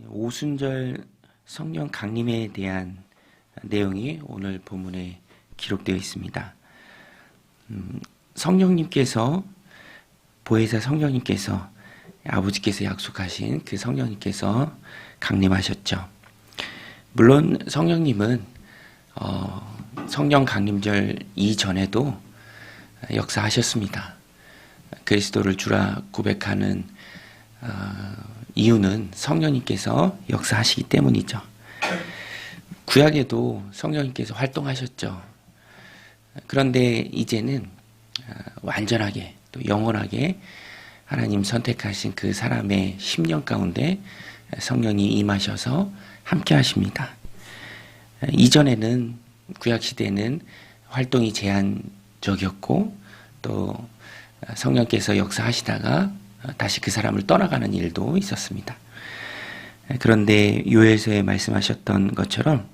오순절 성령 강림에 대한 내용이 오늘 본문에 기록되어 있습니다. 성령님께서, 보혜사 성령님께서, 아버지께서 약속하신 그 성령님께서 강림하셨죠. 물론 성령님은 성령 강림절 이전에도 역사하셨습니다. 그리스도를 주라 고백하는 이유는 성령님께서 역사하시기 때문이죠. 구약에도 성령님께서 활동하셨죠. 그런데 이제는 완전하게 또 영원하게 하나님 선택하신 그 사람의 심령 가운데 성령이 임하셔서 함께 하십니다. 이전에는 구약시대는 활동이 제한적이었고 또 성령께서 역사하시다가 다시 그 사람을 떠나가는 일도 있었습니다. 그런데 요엘서에 말씀하셨던 것처럼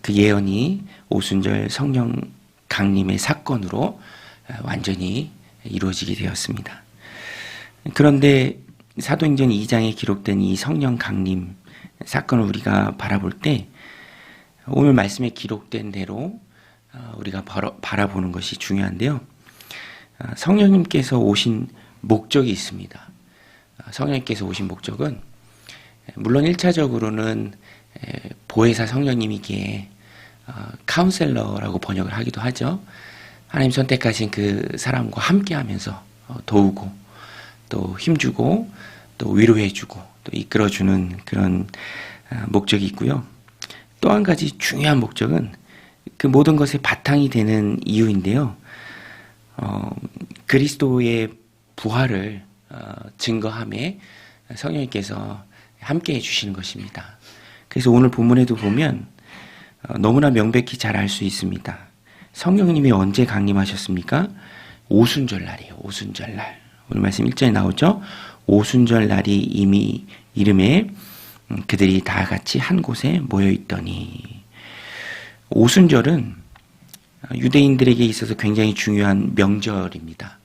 그 예언이 오순절 성령 강림의 사건으로 완전히 이루어지게 되었습니다. 그런데 사도행전 2장에 기록된 이 성령 강림 사건을 우리가 바라볼 때 오늘 말씀에 기록된 대로 우리가 바라보는 것이 중요한데요. 성령님께서 오신 목적이 있습니다. 성령님께서 오신 목적은 물론 1차적으로는 보혜사 성령님이기에 카운셀러라고 번역을 하기도 하죠. 하나님 선택하신 그 사람과 함께하면서 도우고 또 힘주고 또 위로해주고 또 이끌어주는 그런 목적이 있고요. 또 한 가지 중요한 목적은 그 모든 것의 바탕이 되는 이유인데요. 그리스도의 부활을 증거함에 성령님께서 함께 해주시는 것입니다. 그래서 오늘 본문에도 보면 너무나 명백히 잘 알 수 있습니다. 성령님이 언제 강림하셨습니까? 오순절 날이에요. 오순절 날. 오늘 말씀 1절에 나오죠. 오순절 날이 이미 이름에 그들이 다 같이 한 곳에 모여 있더니. 오순절은 유대인들에게 있어서 굉장히 중요한 명절입니다.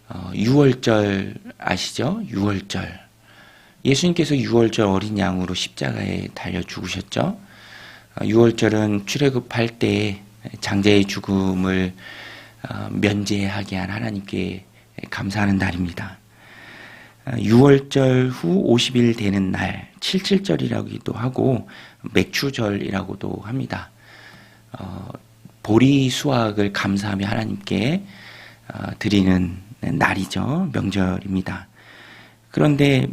6월절 아시죠? 6월절. 예수님께서 6월절 어린 양으로 십자가에 달려 죽으셨죠. 6월절은 출애굽할 때 장자의 죽음을 면제하게 한 하나님께 감사하는 날입니다. 6월절 후 50일 되는 날, 칠칠절이라고도 하고 맥추절이라고도 합니다. 보리 수확을 감사하며 하나님께 드리는 날이죠. 명절입니다. 그런데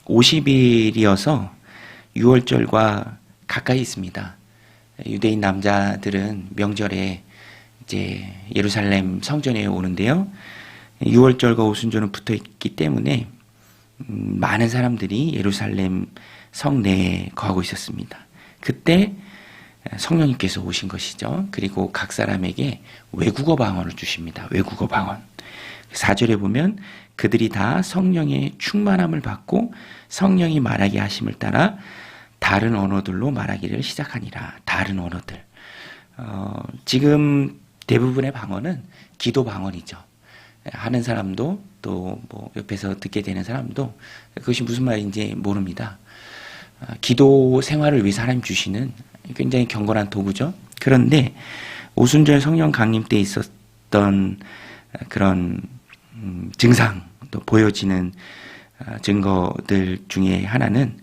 50일이어서 6월절과 가까이 있습니다. 유대인 남자들은 명절에 이제 예루살렘 성전에 오는데요. 6월절과 오순절은 붙어 있기 때문에 많은 사람들이 예루살렘 성 내에 거하고 있었습니다. 그때 성령님께서 오신 것이죠. 그리고 각 사람에게 외국어 방언을 주십니다. 외국어 방언. 4절에 보면 그들이 다 성령의 충만함을 받고 성령이 말하게 하심을 따라 다른 언어들로 말하기를 시작하니라. 다른 언어들. 지금 대부분의 방언은 기도 방언이죠. 하는 사람도 또 뭐 옆에서 듣게 되는 사람도 그것이 무슨 말인지 모릅니다. 기도 생활을 위해서 하나님 주시는 굉장히 경건한 도구죠. 그런데 오순절 성령 강림 때 있었던 그런 증상, 또 보여지는 증거들 중에 하나는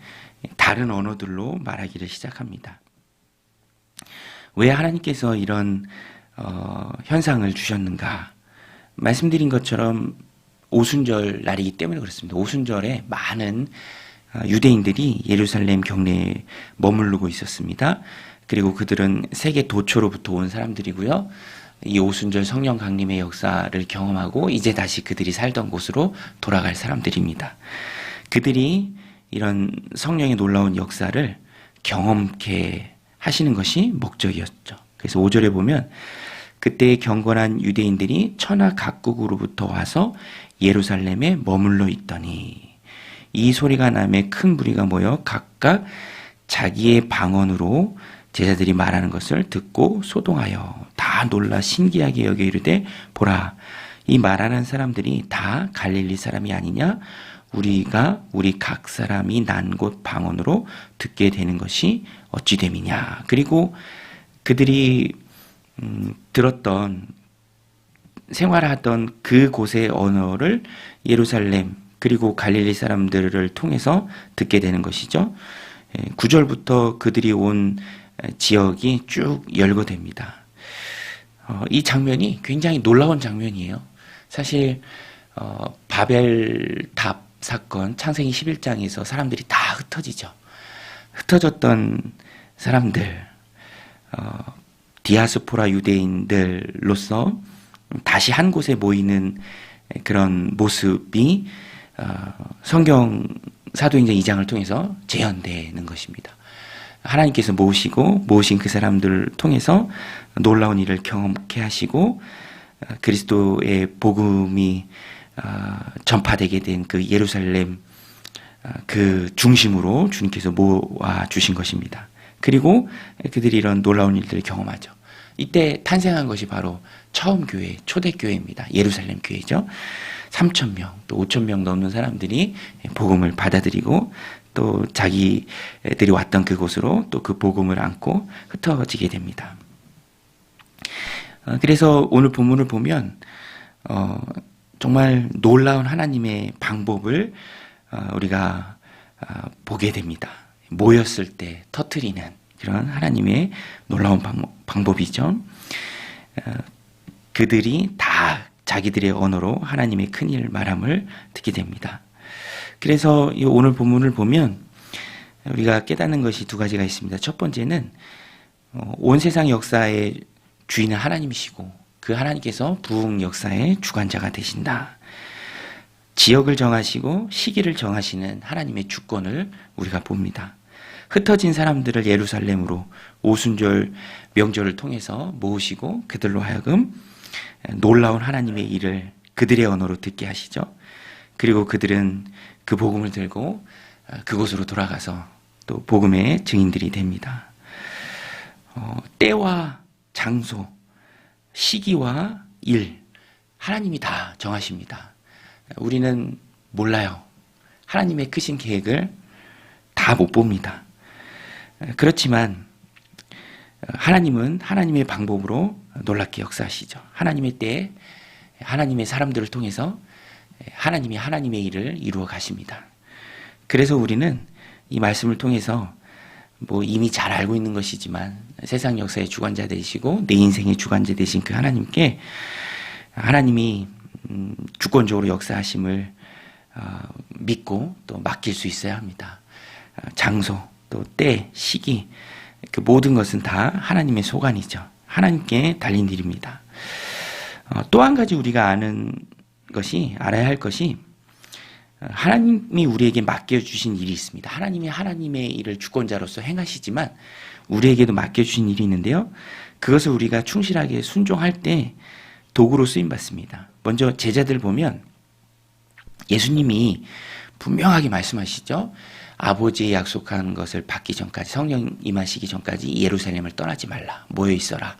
다른 언어들로 말하기를 시작합니다. 왜 하나님께서 이런 현상을 주셨는가? 말씀드린 것처럼 오순절 날이기 때문에 그렇습니다. 오순절에 많은 유대인들이 예루살렘 경내에 머무르고 있었습니다. 그리고 그들은 세계 도처로부터 온 사람들이고요. 이 오순절 성령 강림의 역사를 경험하고 이제 다시 그들이 살던 곳으로 돌아갈 사람들입니다. 그들이 이런 성령의 놀라운 역사를 경험케 하시는 것이 목적이었죠. 그래서 5절에 보면 그때 경건한 유대인들이 천하 각국으로부터 와서 예루살렘에 머물러 있더니 이 소리가 나매 큰 무리가 모여 각각 자기의 방언으로 제자들이 말하는 것을 듣고 소동하여 다 놀라 신기하게 여겨 이르되 보라 이 말하는 사람들이 다 갈릴리 사람이 아니냐 우리가 우리 각 사람이 난 곳 방언으로 듣게 되는 것이 어찌 됨이냐. 그리고 그들이 들었던 생활하던 그곳의 언어를 예루살렘 그리고 갈릴리 사람들을 통해서 듣게 되는 것이죠. 9절부터 그들이 온 지역이 쭉 열거됩니다. 이 장면이 굉장히 놀라운 장면이에요. 사실 바벨탑 사건 창세기 11장에서 사람들이 다 흩어지죠. 흩어졌던 사람들, 디아스포라 유대인들로서 다시 한 곳에 모이는 그런 모습이 성경 사도행전 2장을 통해서 재현되는 것입니다. 하나님께서 모으신 그 사람들을 통해서 놀라운 일을 경험케 하시고 그리스도의 복음이 전파되게 된 그 예루살렘 그 중심으로 주님께서 모아 주신 것입니다. 그리고 그들이 이런 놀라운 일들을 경험하죠. 이때 탄생한 것이 바로 처음 교회, 초대교회입니다. 예루살렘 교회죠. 3,000명, 또 5,000명 넘는 사람들이 복음을 받아들이고 또 자기들이 왔던 그곳으로 또 그 복음을 안고 흩어지게 됩니다. 그래서 오늘 본문을 보면 정말 놀라운 하나님의 방법을 우리가 보게 됩니다. 모였을 때 터뜨리는 그런 하나님의 놀라운 방법이죠. 그들이 다 자기들의 언어로 하나님의 큰일 말함을 듣게 됩니다. 그래서 이 오늘 본문을 보면 우리가 깨닫는 것이 두 가지가 있습니다. 첫 번째는 온 세상 역사의 주인은 하나님이시고 그 하나님께서 부흥 역사의 주관자가 되신다. 지역을 정하시고 시기를 정하시는 하나님의 주권을 우리가 봅니다. 흩어진 사람들을 예루살렘으로 오순절 명절을 통해서 모으시고 그들로 하여금 놀라운 하나님의 일을 그들의 언어로 듣게 하시죠. 그리고 그들은 그 복음을 들고 그곳으로 돌아가서 또 복음의 증인들이 됩니다. 때와 장소, 시기와 일, 하나님이 다 정하십니다. 우리는 몰라요. 하나님의 크신 계획을 다 못 봅니다. 그렇지만 하나님은 하나님의 방법으로 놀랍게 역사하시죠. 하나님의 때에 하나님의 사람들을 통해서 하나님이 하나님의 일을 이루어 가십니다. 그래서 우리는 이 말씀을 통해서 이미 잘 알고 있는 것이지만 세상 역사의 주관자 되시고 내 인생의 주관자 되신 그 하나님께 하나님이 주권적으로 역사하심을 믿고 또 맡길 수 있어야 합니다. 장소, 또 때, 시기, 그 모든 것은 다 하나님의 소관이죠. 하나님께 달린 일입니다. 또 한 가지 우리가 알아야 할 것이 하나님이 우리에게 맡겨주신 일이 있습니다. 하나님이 하나님의 일을 주권자로서 행하시지만 우리에게도 맡겨주신 일이 있는데요. 그것을 우리가 충실하게 순종할 때 도구로 쓰임받습니다. 먼저 제자들 보면 예수님이 분명하게 말씀하시죠. 아버지의 약속한 것을 받기 전까지, 성령 임하시기 전까지 예루살렘을 떠나지 말라. 모여 있어라.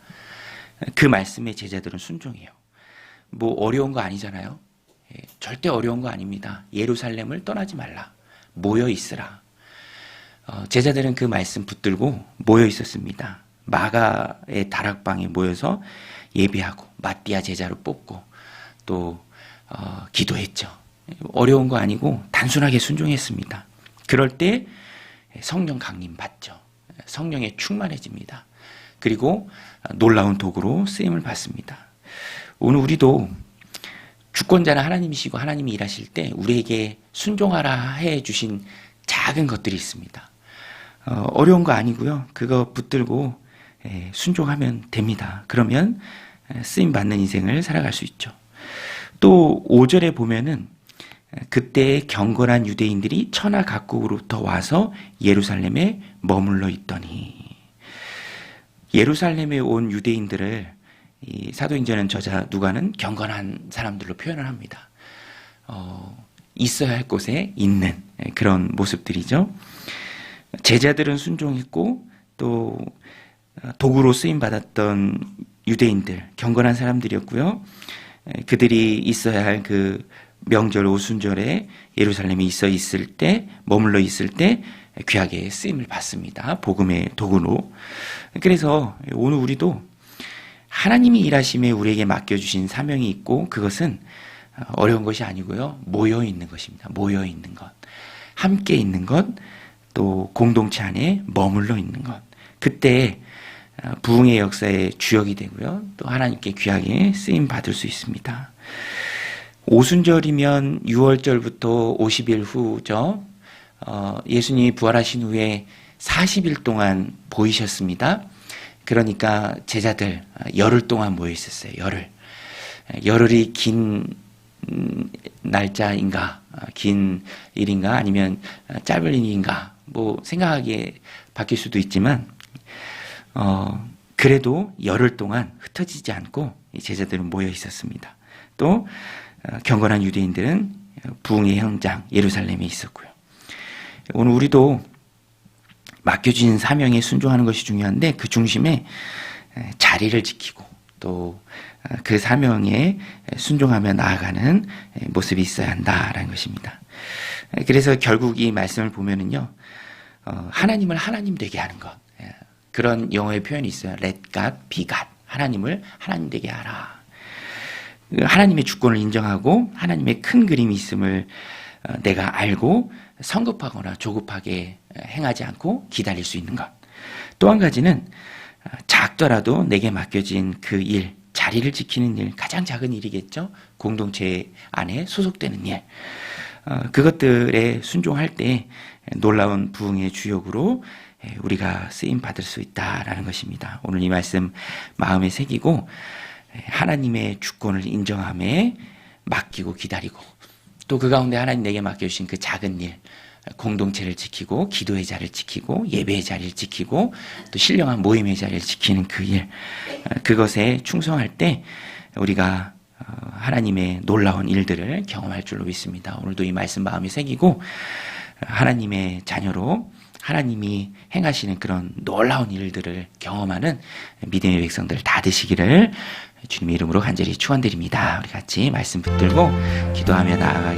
그 말씀에 제자들은 순종해요. 어려운 거 아니잖아요. 절대 어려운 거 아닙니다. 예루살렘을 떠나지 말라. 모여 있으라. 제자들은 그 말씀 붙들고 모여 있었습니다. 마가의 다락방에 모여서 예배하고 마띠아 제자로 뽑고 또 기도했죠. 어려운 거 아니고 단순하게 순종했습니다. 그럴 때 성령 강림 받죠. 성령에 충만해집니다. 그리고 놀라운 도구로 쓰임을 받습니다. 오늘 우리도 주권자는 하나님이시고 하나님이 일하실 때 우리에게 순종하라 해주신 작은 것들이 있습니다. 어려운 거 아니고요. 그거 붙들고 순종하면 됩니다. 그러면 쓰임받는 인생을 살아갈 수 있죠. 또 5절에 보면은 그때 경건한 유대인들이 천하 각국으로부터 와서 예루살렘에 머물러 있더니, 예루살렘에 온 유대인들을 이 사도행전 저자 누가는 경건한 사람들로 표현을 합니다. 있어야 할 곳에 있는 그런 모습들이죠. 제자들은 순종했고 또 도구로 쓰임 받았던 유대인들 경건한 사람들이었고요. 그들이 있어야 할 그 명절 오순절에 예루살렘에 머물러 있을 때 귀하게 쓰임을 받습니다. 복음의 도구로. 그래서 오늘 우리도 하나님이 일하심에 우리에게 맡겨주신 사명이 있고, 그것은 어려운 것이 아니고요, 모여 있는 것입니다. 모여 있는 것, 함께 있는 것, 또 공동체 안에 머물러 있는 것. 그때 부흥의 역사의 주역이 되고요, 또 하나님께 귀하게 쓰임 받을 수 있습니다. 오순절이면 6월절부터 50일 후죠. 예수님이 부활하신 후에 40일 동안 보이셨습니다. 그러니까 제자들 열흘 동안 모여 있었어요. 열흘이 긴 날짜인가, 긴 일인가, 아니면 짧은 일인가, 뭐 생각하기에 바뀔 수도 있지만, 그래도 열흘 동안 흩어지지 않고 제자들은 모여 있었습니다. 또 경건한 유대인들은 부흥의 현장 예루살렘에 있었고요. 오늘 우리도 맡겨진 사명에 순종하는 것이 중요한데, 그 중심에 자리를 지키고 또 그 사명에 순종하며 나아가는 모습이 있어야 한다라는 것입니다. 그래서 결국 이 말씀을 보면은요, 하나님을 하나님 되게 하는 것, 그런 영어의 표현이 있어요. Let God be God. 하나님을 하나님 되게 하라. 하나님의 주권을 인정하고 하나님의 큰 그림이 있음을 내가 알고 성급하거나 조급하게 행하지 않고 기다릴 수 있는 것. 또 한 가지는 작더라도 내게 맡겨진 그 일, 자리를 지키는 일, 가장 작은 일이겠죠. 공동체 안에 소속되는 일. 그것들에 순종할 때 놀라운 부흥의 주역으로 우리가 쓰임 받을 수 있다라는 것입니다. 오늘 이 말씀 마음에 새기고 하나님의 주권을 인정함에 맡기고 기다리고, 또 그 가운데 하나님 내게 맡겨주신 그 작은 일, 공동체를 지키고 기도의 자리를 지키고 예배의 자리를 지키고 또 신령한 모임의 자리를 지키는 그 일, 그것에 충성할 때 우리가 하나님의 놀라운 일들을 경험할 줄로 믿습니다. 오늘도 이 말씀 마음에 새기고 하나님의 자녀로 하나님이 행하시는 그런 놀라운 일들을 경험하는 믿음의 백성들 다 되시기를 주님의 이름으로 간절히 축원드립니다. 우리 같이 말씀 붙들고 기도하며 나아가겠습니다.